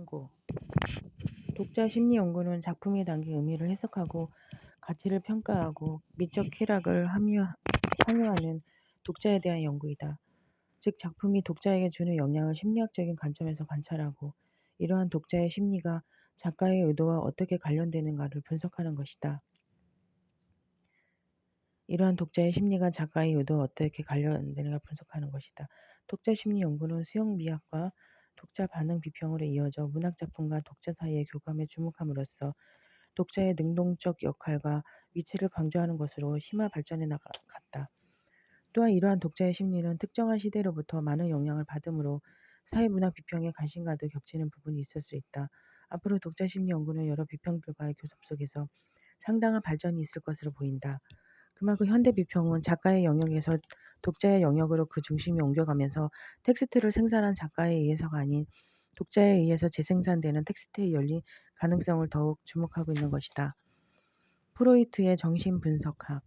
광고. 독자 심리 연구는 작품에 담긴 의미를 해석하고 가치를 평가하고 미적 쾌락을 함유하는 독자에 대한 연구이다. 즉, 작품이 독자에게 주는 영향을 심리학적인 관점에서 관찰하고 이러한 독자의 심리가 작가의 의도와 어떻게 관련되는가를 분석하는 것이다. 이러한 독자의 심리가 작가의 의도와 어떻게 관련되는가 분석하는 것이다. 독자 심리 연구는 수용 미학과 독자 반응 비평으로 이어져 문학 작품과 독자 사이의 교감에 주목함으로써 독자의 능동적 역할과 위치를 강조하는 것으로 심화 발전해 나갔다. 또한 이러한 독자의 심리는 특정한 시대로부터 많은 영향을 받으므로 사회문학 비평의 관심과도 겹치는 부분이 있을 수 있다. 앞으로 독자 심리 연구는 여러 비평들과의 교섭 속에서 상당한 발전이 있을 것으로 보인다. 그만큼 현대 비평은 작가의 영역에서 독자의 영역으로 그 중심이 옮겨가면서 텍스트를 생산한 작가에 의해서가 아닌 독자에 의해서 재생산되는 텍스트에 열린 가능성을 더욱 주목하고 있는 것이다. 프로이트의 정신분석학,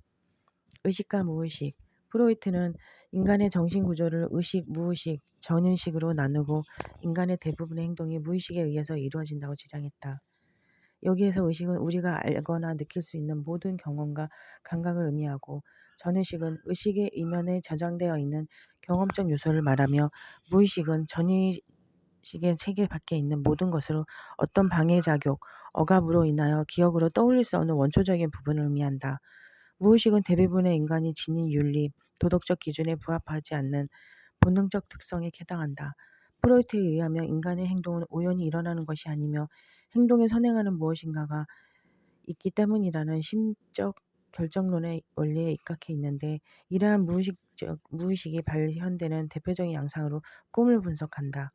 의식과 무의식. 프로이트는 인간의 정신구조를 의식, 무의식, 전인식으로 나누고 인간의 대부분의 행동이 무의식에 의해서 이루어진다고 주장했다. 여기에서 의식은 우리가 알거나 느낄 수 있는 모든 경험과 감각을 의미하고, 전의식은 의식의 이면에 저장되어 있는 경험적 요소를 말하며, 무의식은 전의식의 체계 밖에 있는 모든 것으로 어떤 방해작용, 억압으로 인하여 기억으로 떠올릴 수 없는 원초적인 부분을 의미한다. 무의식은 대부분의 인간이 지닌 윤리, 도덕적 기준에 부합하지 않는 본능적 특성에 해당한다. 프로이트에 의하면 인간의 행동은 우연히 일어나는 것이 아니며 행동에 선행하는 무엇인가가 있기 때문이라는 심적 결정론의 원리에 입각해 있는데, 이러한 무의식이 발현되는 대표적인 양상으로 꿈을 분석한다.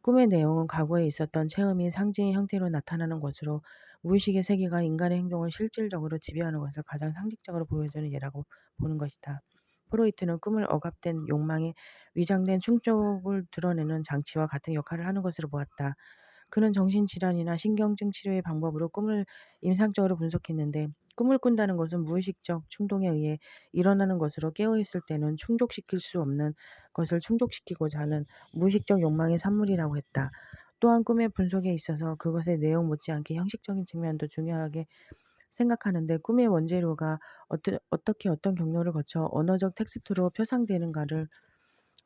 꿈의 내용은 과거에 있었던 체험이 상징의 형태로 나타나는 것으로 무의식의 세계가 인간의 행동을 실질적으로 지배하는 것을 가장 상징적으로 보여주는 예라고 보는 것이다. 프로이트는 꿈을 억압된 욕망의 위장된 충족을 드러내는 장치와 같은 역할을 하는 것으로 보았다. 그는 정신질환이나 신경증 치료의 방법으로 꿈을 임상적으로 분석했는데, 꿈을 꾼다는 것은 무의식적 충동에 의해 일어나는 것으로 깨어있을 때는 충족시킬 수 없는 것을 충족시키고자 하는 무의식적 욕망의 산물이라고 했다. 또한 꿈의 분석에 있어서 그것의 내용 못지않게 형식적인 측면도 중요하게 생각하는데, 꿈의 원재료가 어떻게 어떤 경로를 거쳐 언어적 텍스트로 표상되는가를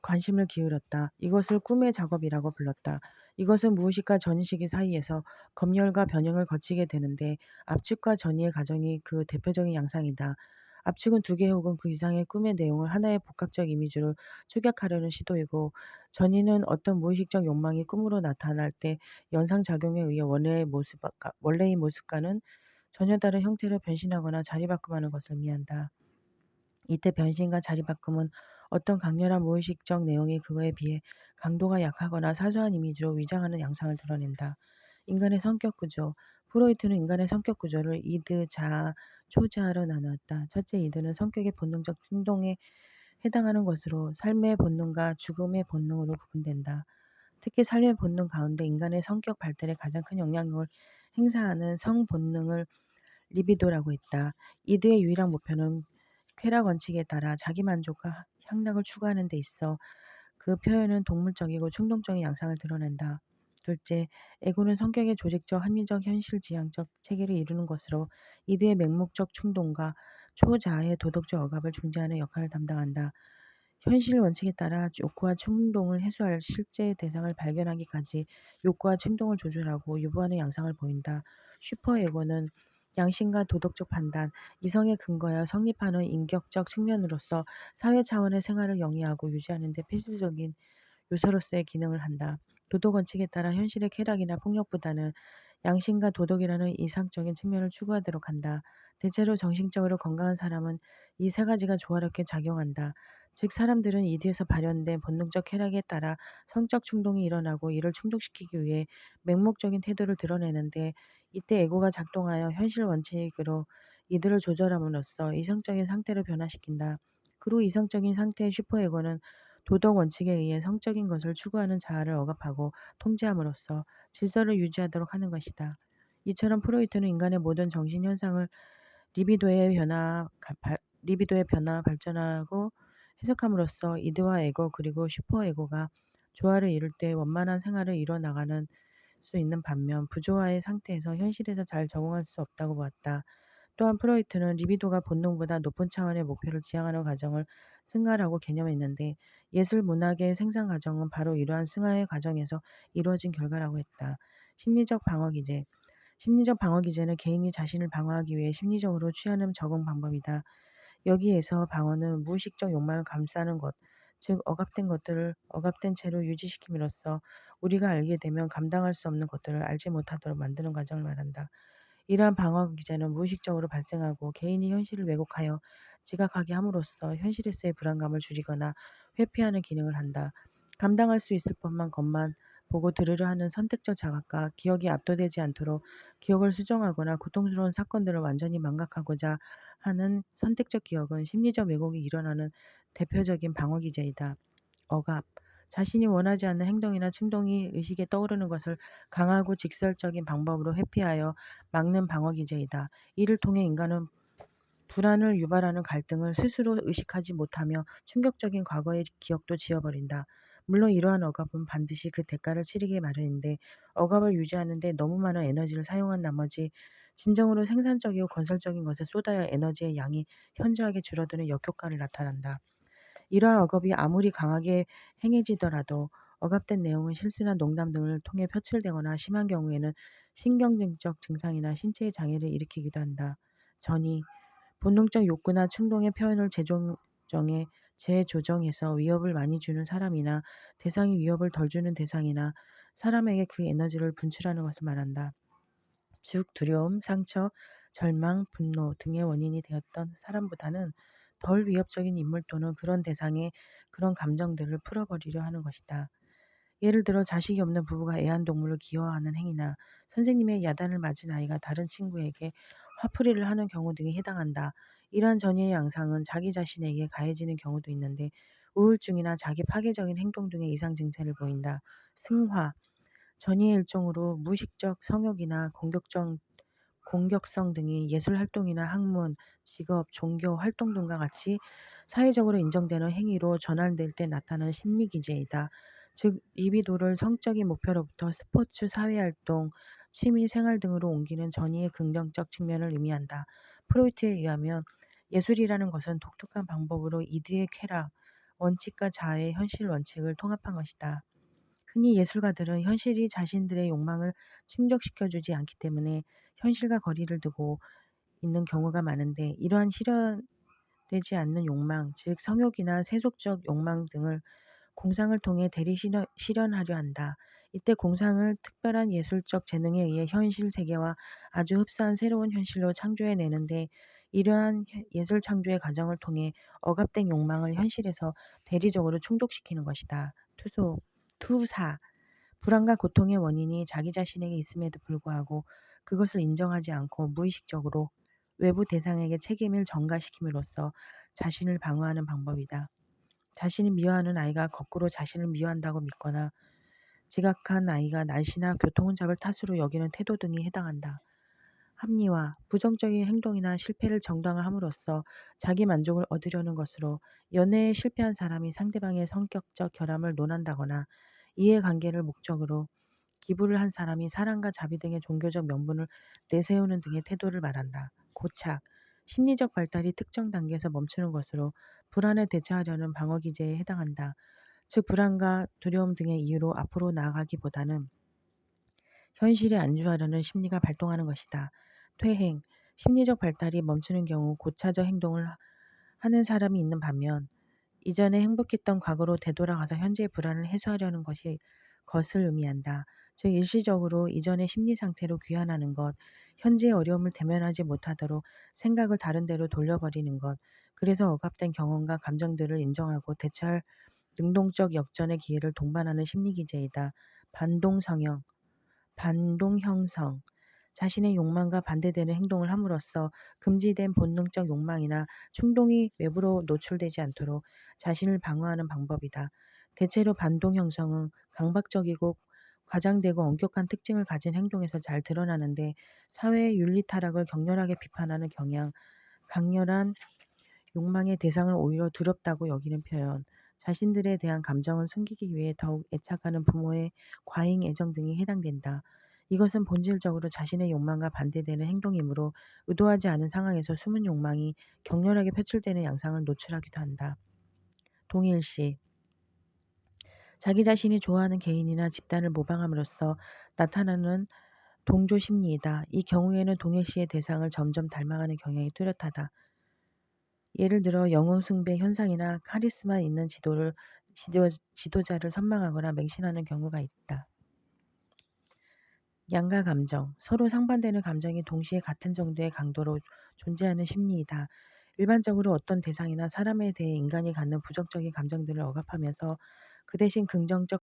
관심을 기울였다. 이것을 꿈의 작업이라고 불렀다. 이것은 무의식과 전의식 사이에서 검열과 변형을 거치게 되는데, 압축과 전이의 과정이 그 대표적인 양상이다. 압축은 두 개 혹은 그 이상의 꿈의 내용을 하나의 복합적 이미지로 축약하려는 시도이고, 전이는 어떤 무의식적 욕망이 꿈으로 나타날 때 연상작용에 의해 원래의 모습과는 전혀 다른 형태로 변신하거나 자리바꿈하는 것을 의미한다. 이때 변신과 자리바꿈은 어떤 강렬한 무의식적 내용이 그거에 비해 강도가 약하거나 사소한 이미지로 위장하는 양상을 드러낸다. 인간의 성격 구조. 프로이트는 인간의 성격 구조를 이드, 자아, 초자아로 나누었다. 첫째 이드는 성격의 본능적 행동에 해당하는 것으로 삶의 본능과 죽음의 본능으로 구분된다. 특히 삶의 본능 가운데 인간의 성격 발달에 가장 큰 영향력을 행사하는 성본능을 리비도라고 했다. 이드의 유일한 목표는 쾌락 원칙에 따라 자기만족과 향락을 추구하는 데 있어 그 표현은 동물적이고 충동적인 양상을 드러낸다. 둘째, 에고는 성격의 조직적, 합리적, 현실지향적 체계를 이루는 것으로 이드의 맹목적 충동과 초자아의 도덕적 억압을 중재하는 역할을 담당한다. 현실 원칙에 따라 욕구와 충동을 해소할 실제 대상을 발견하기까지 욕구와 충동을 조절하고 유보하는 양상을 보인다. 슈퍼에고는 양심과 도덕적 판단, 이성에 근거하여 성립하는 인격적 측면으로서 사회 차원의 생활을 영위하고 유지하는 데 필수적인 요소로서의 기능을 한다. 도덕 원칙에 따라 현실의 쾌락이나 폭력보다는 양심과 도덕이라는 이상적인 측면을 추구하도록 한다. 대체로 정신적으로 건강한 사람은 이 세 가지가 조화롭게 작용한다. 즉, 사람들은 이드에서 발현된 본능적 쾌락에 따라 성적 충동이 일어나고 이를 충족시키기 위해 맹목적인 태도를 드러내는데, 이때 에고가 작동하여 현실 원칙으로 이들을 조절함으로써 이성적인 상태를 변화시킨다. 그리고 이성적인 상태의 슈퍼에고는 도덕 원칙에 의해 성적인 것을 추구하는 자아를 억압하고 통제함으로써 질서를 유지하도록 하는 것이다. 이처럼 프로이트는 인간의 모든 정신 현상을 리비도의 변화 발전하고 해석함으로써 이드와 에고 그리고 슈퍼에고가 조화를 이룰 때 원만한 생활을 이뤄 나가는 수 있는 반면 부조화의 상태에서 현실에서 잘 적응할 수 없다고 보았다. 또한 프로이트는 리비도가 본능보다 높은 차원의 목표를 지향하는 과정을 승화라고 개념했는데 예술 문학의 생산 과정은 바로 이러한 승화의 과정에서 이루어진 결과라고 했다. 심리적 방어 기제. 심리적 방어 기제는 개인이 자신을 방어하기 위해 심리적으로 취하는 적응 방법이다. 여기에서 방어는 무의식적 욕망을 감싸는 것, 즉 억압된 채로 유지시킴으로써 우리가 알게 되면 감당할 수 없는 것들을 알지 못하도록 만드는 과정을 말한다. 이러한 방어 기제는 무의식적으로 발생하고 개인이 현실을 왜곡하여 지각하게 함으로써 현실에서의 불안감을 줄이거나 회피하는 기능을 한다. 감당할 수 있을 법만 것만 보고 들으려 하는 선택적 자각과 기억이 압도되지 않도록 기억을 수정하거나 고통스러운 사건들을 완전히 망각하고자 하는 선택적 기억은 심리적 왜곡이 일어나는 대표적인 방어 기제이다. 억압. 자신이 원하지 않는 행동이나 충동이 의식에 떠오르는 것을 강하고 직설적인 방법으로 회피하여 막는 방어 기제이다. 이를 통해 인간은 불안을 유발하는 갈등을 스스로 의식하지 못하며 충격적인 과거의 기억도 지워버린다. 물론 이러한 억압은 반드시 그 대가를 치르기 마련인데 억압을 유지하는 데 너무 많은 에너지를 사용한 나머지 진정으로 생산적이고 건설적인 것에 쏟아야 에너지의 양이 현저하게 줄어드는 역효과를 나타난다. 이러한 억압이 아무리 강하게 행해지더라도 억압된 내용은 실수나 농담 등을 통해 표출되거나 심한 경우에는 신경증적 증상이나 신체의 장애를 일으키기도 한다. 전이 본능적 욕구나 충동의 표현을 재조정해서 위협을 많이 주는 사람이나 대상이 위협을 덜 주는 대상이나 사람에게 그 에너지를 분출하는 것을 말한다. 즉 두려움, 상처, 절망, 분노 등의 원인이 되었던 사람보다는 덜 위협적인 인물 또는 그런 대상의 그런 감정들을 풀어버리려 하는 것이다. 예를 들어 자식이 없는 부부가 애완동물을 귀여워하는 행위나 선생님의 야단을 맞은 아이가 다른 친구에게 화풀이를 하는 경우 등에 해당한다. 이러한 전이의 양상은 자기 자신에게 가해지는 경우도 있는데 우울증이나 자기 파괴적인 행동 등의 이상 증세를 보인다. 승화, 전이의 일종으로 무의식적 성욕이나 공격성 등이 예술 활동이나 학문, 직업, 종교 활동 등과 같이 사회적으로 인정되는 행위로 전환될 때 나타나는 심리 기제이다. 즉 리비도를 성적인 목표로부터 스포츠, 사회활동, 취미 생활 등으로 옮기는 전이의 긍정적 측면을 의미한다. 프로이트에 의하면 예술이라는 것은 독특한 방법으로 이들의 쾌락, 원칙과 자아의 현실 원칙을 통합한 것이다. 흔히 예술가들은 현실이 자신들의 욕망을 충족시켜주지 않기 때문에 현실과 거리를 두고 있는 경우가 많은데 이러한 실현되지 않는 욕망, 즉 성욕이나 세속적 욕망 등을 공상을 통해 실현하려 한다. 이때 공상을 특별한 예술적 재능에 의해 현실 세계와 아주 흡사한 새로운 현실로 창조해내는데 이러한 예술 창조의 과정을 통해 억압된 욕망을 현실에서 대리적으로 충족시키는 것이다. 투사. 불안과 고통의 원인이 자기 자신에게 있음에도 불구하고 그것을 인정하지 않고 무의식적으로 외부 대상에게 책임을 전가시킴으로써 자신을 방어하는 방법이다. 자신이 미워하는 아이가 거꾸로 자신을 미워한다고 믿거나 지각한 아이가 날씨나 교통혼잡을 탓으로 여기는 태도 등이 해당한다. 합리화, 부정적인 행동이나 실패를 정당화함으로써 자기 만족을 얻으려는 것으로 연애에 실패한 사람이 상대방의 성격적 결함을 논한다거나 이해관계를 목적으로 기부를 한 사람이 사랑과 자비 등의 종교적 명분을 내세우는 등의 태도를 말한다. 고착, 심리적 발달이 특정 단계에서 멈추는 것으로 불안에 대처하려는 방어 기제에 해당한다. 즉 불안과 두려움 등의 이유로 앞으로 나아가기보다는 현실에 안주하려는 심리가 발동하는 것이다. 퇴행, 심리적 발달이 멈추는 경우 고차적 행동을 하는 사람이 있는 반면 이전에 행복했던 과거로 되돌아가서 현재의 불안을 해소하려는 것을 의미한다. 즉 일시적으로 이전의 심리 상태로 귀환하는 것, 현재의 어려움을 대면하지 못하도록 생각을 다른 데로 돌려버리는 것, 그래서 억압된 경험과 감정들을 인정하고 대처할 능동적 역전의 기회를 동반하는 심리 기제이다. 반동 형성. 자신의 욕망과 반대되는 행동을 함으로써 금지된 본능적 욕망이나 충동이 외부로 노출되지 않도록 자신을 방어하는 방법이다. 대체로 반동 형성은 강박적이고 과장되고 엄격한 특징을 가진 행동에서 잘 드러나는데 사회의 윤리 타락을 격렬하게 비판하는 경향, 강렬한 욕망의 대상을 오히려 두렵다고 여기는 표현, 자신들에 대한 감정을 숨기기 위해 더욱 애착하는 부모의 과잉 애정 등이 해당된다. 이것은 본질적으로 자신의 욕망과 반대되는 행동이므로 의도하지 않은 상황에서 숨은 욕망이 격렬하게 표출되는 양상을 노출하기도 한다. 동일시 자기 자신이 좋아하는 개인이나 집단을 모방함으로써 나타나는 동조 심리이다. 이 경우에는 동일시의 대상을 점점 닮아가는 경향이 뚜렷하다. 예를 들어 영웅 숭배 현상이나 카리스마 있는 지도자를 선망하거나 맹신하는 경우가 있다. 양가 감정, 서로 상반되는 감정이 동시에 같은 정도의 강도로 존재하는 심리이다. 일반적으로 어떤 대상이나 사람에 대해 인간이 갖는 부정적인 감정들을 억압하면서 그 대신 긍정적